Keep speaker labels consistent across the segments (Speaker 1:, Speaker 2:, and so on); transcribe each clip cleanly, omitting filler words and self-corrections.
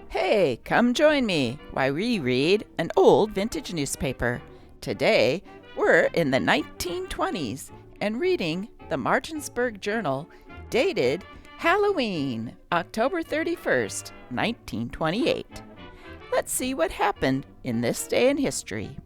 Speaker 1: Hey, come join me while we read an old vintage newspaper. Today, we're in the 1920s and reading the Martinsburg Journal, dated Halloween, October 31st, 1928. Let's see what happened in this day in history.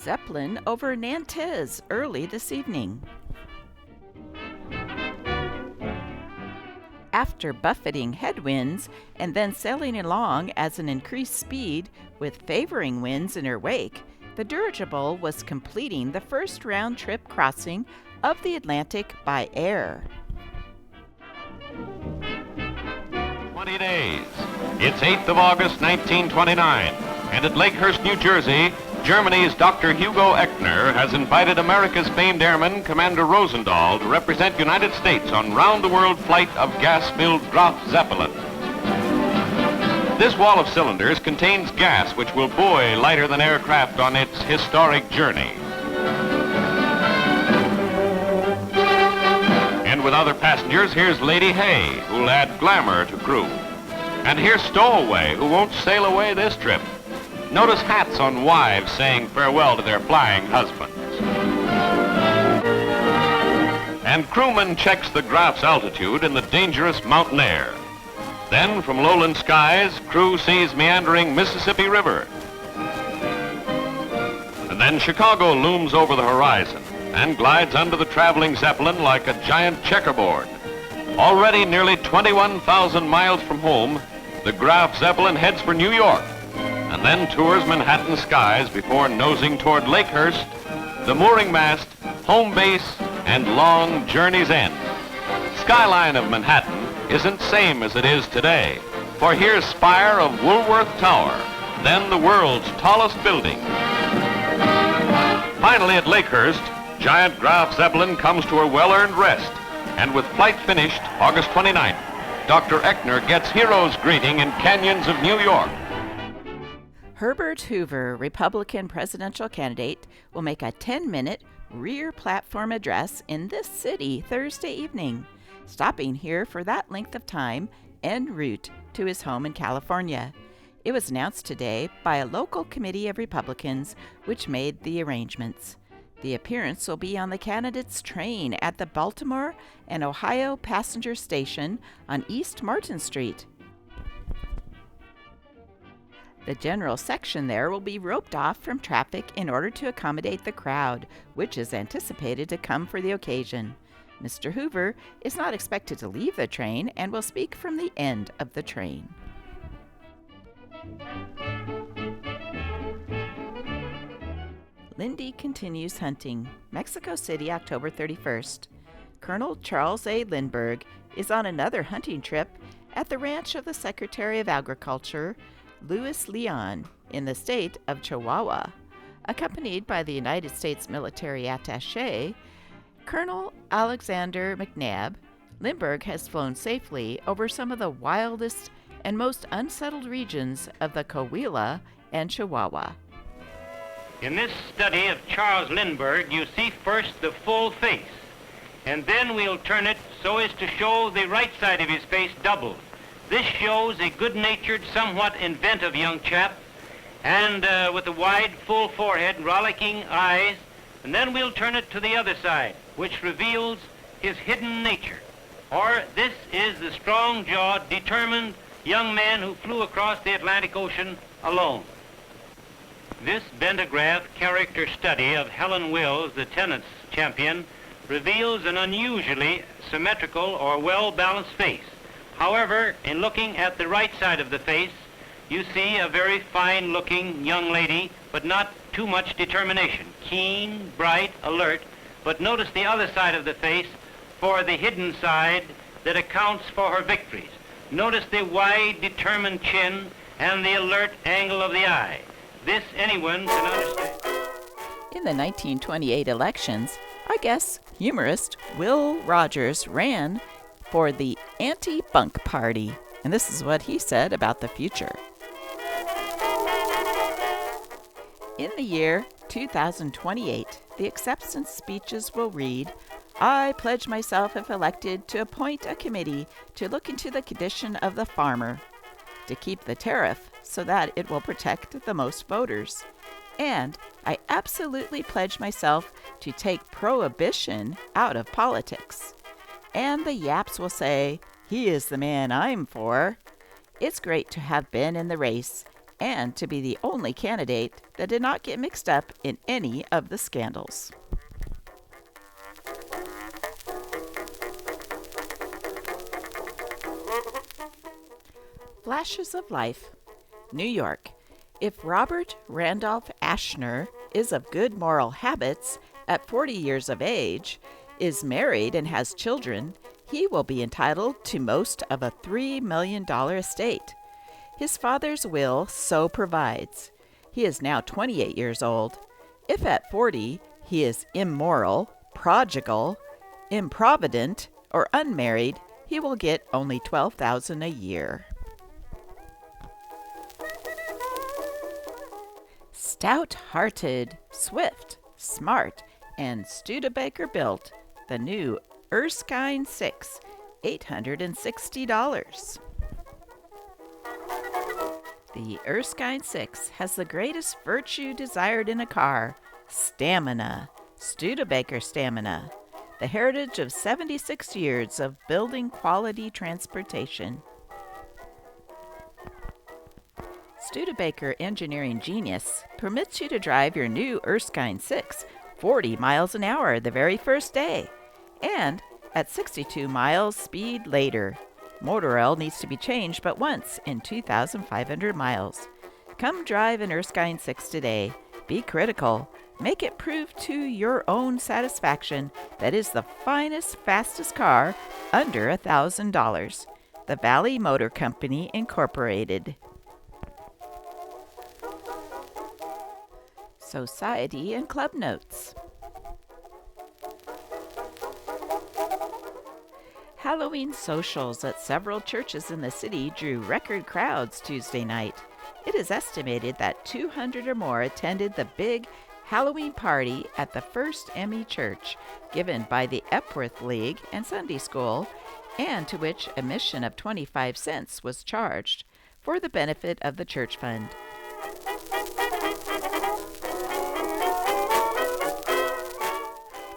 Speaker 1: Zeppelin over Nantes early this evening. After buffeting headwinds and then sailing along as an increased speed with favoring winds in her wake, the dirigible was completing the first round-trip crossing of the Atlantic by air.
Speaker 2: 20 days. It's 8th of August, 1929, and at Lakehurst, New Jersey, Germany's Dr. Hugo Echner has invited America's famed airman, Commander Rosendahl, to represent United States on round-the-world flight of gas-filled Graf Zeppelin. This wall of cylinders contains gas which will buoy lighter-than-air craft on its historic journey. And with other passengers, here's Lady Hay, who'll add glamour to crew. And here's Stowaway, who won't sail away this trip. Notice hats on wives saying farewell to their flying husbands. And crewman checks the Graf's altitude in the dangerous mountain air. Then, from lowland skies, crew sees meandering Mississippi River. And then Chicago looms over the horizon and glides under the traveling Zeppelin like a giant checkerboard. Already nearly 21,000 miles from home, the Graf Zeppelin heads for New York, and then tours Manhattan skies before nosing toward Lakehurst, the mooring mast, home base, and long journey's end. Skyline of Manhattan isn't same as it is today, for here's spire of Woolworth Tower, then the world's tallest building. Finally at Lakehurst, giant Graf Zeppelin comes to her well-earned rest, and with flight finished August 29th, Dr. Echner gets hero's greeting in canyons of New York.
Speaker 1: Herbert Hoover, Republican presidential candidate, will make a 10-minute rear platform address in this city Thursday evening, stopping here for that length of time en route to his home in California. It was announced today by a local committee of Republicans which made the arrangements. The appearance will be on the candidate's train at the Baltimore and Ohio Passenger Station on East Martin Street. The general section there will be roped off from traffic in order to accommodate the crowd, which is anticipated to come for the occasion. Mr. Hoover is not expected to leave the train and will speak from the end of the train. Lindy continues hunting. Mexico City, October 31st. Colonel Charles A. Lindbergh is on another hunting trip at the ranch of the Secretary of Agriculture, Louis Leon, in the state of Chihuahua. Accompanied by the United States military attaché, Colonel Alexander McNabb, Lindbergh has flown safely over some of the wildest and most unsettled regions of the Coahuila and Chihuahua.
Speaker 3: In this study of Charles Lindbergh, you see first the full face, and then we'll turn it so as to show the right side of his face doubled. This shows a good-natured, somewhat inventive young chap, and with a wide, full forehead, rollicking eyes, and then we'll turn it to the other side, which reveals his hidden nature. Or this is the strong-jawed, determined young man who flew across the Atlantic Ocean alone. This bentograph character study of Helen Wills, the tennis champion, reveals an unusually symmetrical or well-balanced face. However, in looking at the right side of the face, you see a very fine-looking young lady, but not too much determination. Keen, bright, alert, but notice the other side of the face for the hidden side that accounts for her victories. Notice the wide, determined chin and the alert angle of the eye. This anyone can understand.
Speaker 1: In the 1928 elections, I guess humorist Will Rogers ran for the anti-bunk party, and this is what he said about the future. In the year 2028, the acceptance speeches will read, "I pledge myself, if elected, to appoint a committee to look into the condition of the farmer, to keep the tariff so that it will protect the most voters. And I absolutely pledge myself to take prohibition out of politics." And the yaps will say, "He is the man I'm for." It's great to have been in the race and to be the only candidate that did not get mixed up in any of the scandals. Flashes of life. New York. If Robert Randolph Ashner is of good moral habits, at 40 years of age, is married and has children, he will be entitled to most of a $3 million estate. His father's will so provides. He is now 28 years old. If at 40 he is immoral, prodigal, improvident, or unmarried, he will get only $12,000 a year. Stout-hearted, swift, smart, and Studebaker built the new Erskine 6, $860. The Erskine 6 has the greatest virtue desired in a car, stamina, Studebaker stamina, the heritage of 76 years of building quality transportation. Studebaker engineering genius permits you to drive your new Erskine 6 40 miles an hour the very first day, and at 62 miles speed later. Motor oil needs to be changed but once in 2,500 miles. Come drive an Erskine 6 today. Be critical. Make it prove to your own satisfaction that is the finest, fastest car under $1,000. The Valley Motor Company, Incorporated. Society and Club Notes. Halloween socials at several churches in the city drew record crowds Tuesday night. It is estimated that 200 or more attended the big Halloween party at the First Emmy Church, given by the Epworth League and Sunday School, and to which admission of 25 cents was charged, for the benefit of the church fund.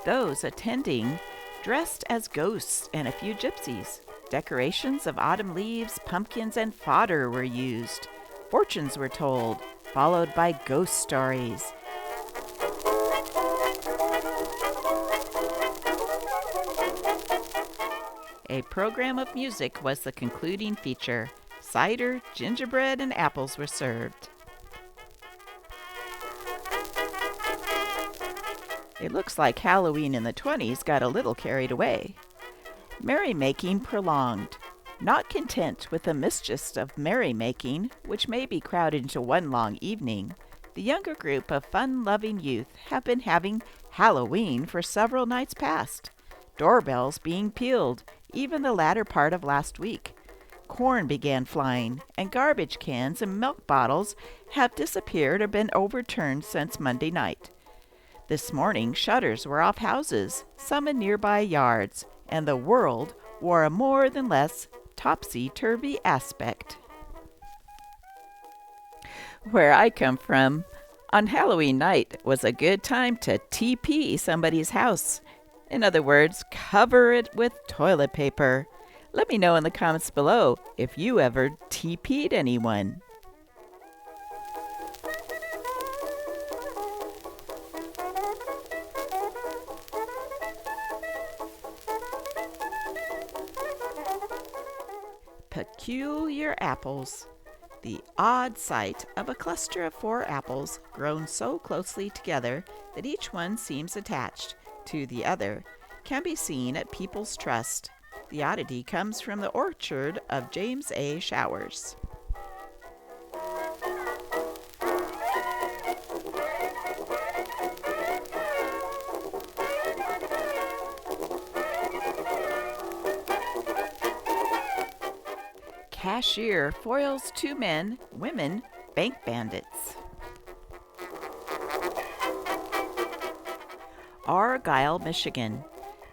Speaker 1: Those attending dressed as ghosts and a few gypsies. Decorations of autumn leaves, pumpkins, and fodder were used. Fortunes were told, followed by ghost stories. A program of music was the concluding feature. Cider, gingerbread, and apples were served. It looks like Halloween in the 20s got a little carried away. Merrymaking prolonged. Not content with the mischiefs of merrymaking, which may be crowded into one long evening, the younger group of fun-loving youth have been having Halloween for several nights past. Doorbells being peeled, even the latter part of last week. Corn began flying, and garbage cans and milk bottles have disappeared or been overturned since Monday night. This morning, shutters were off houses, some in nearby yards, and the world wore a more than less topsy-turvy aspect. Where I come from, on Halloween night was a good time to TP somebody's house. In other words, cover it with toilet paper. Let me know in the comments below if you ever TP'd anyone. Peculiar apples. The odd sight of a cluster of 4 apples grown so closely together that each one seems attached to the other can be seen at People's Trust. The oddity comes from the orchard of James A. Showers. Cashier foils two women bank bandits. Argyle, Michigan.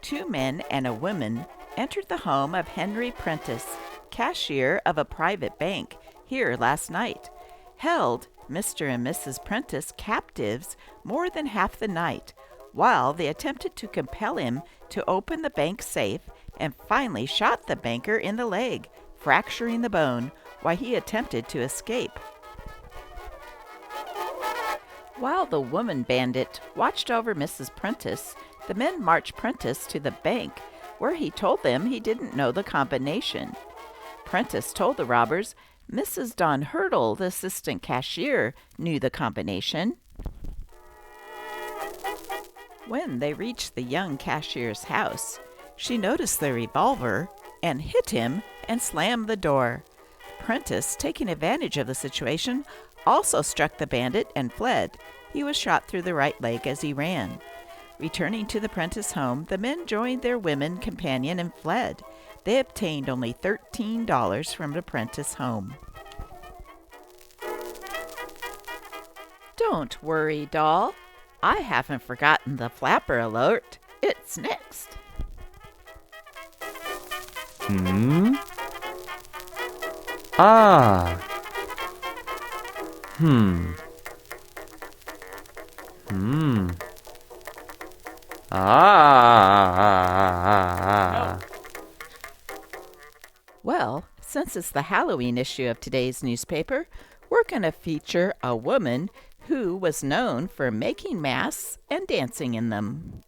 Speaker 1: Two men and a woman entered the home of Henry Prentice, cashier of a private bank, here last night. Held Mr. and Mrs. Prentice captives more than half the night, while they attempted to compel him to open the bank safe and finally shot the banker in the leg, fracturing the bone while he attempted to escape. While the woman bandit watched over Mrs. Prentice, the men marched Prentice to the bank, where he told them he didn't know the combination. Prentice told the robbers Mrs. Don Hurdle, the assistant cashier, knew the combination. When they reached the young cashier's house, she noticed the revolver and hit him and slammed the door. Prentice, taking advantage of the situation, also struck the bandit and fled. He was shot through the right leg as he ran. Returning to the Prentice home, the men joined their women companion and fled. They obtained only $13 from the Prentice home. Don't worry, doll. I haven't forgotten the flapper alert. It's next.
Speaker 4: Ah. Ah.
Speaker 1: Well, since it's the Halloween issue of today's newspaper, we're going to feature a woman who was known for making masks and dancing in them.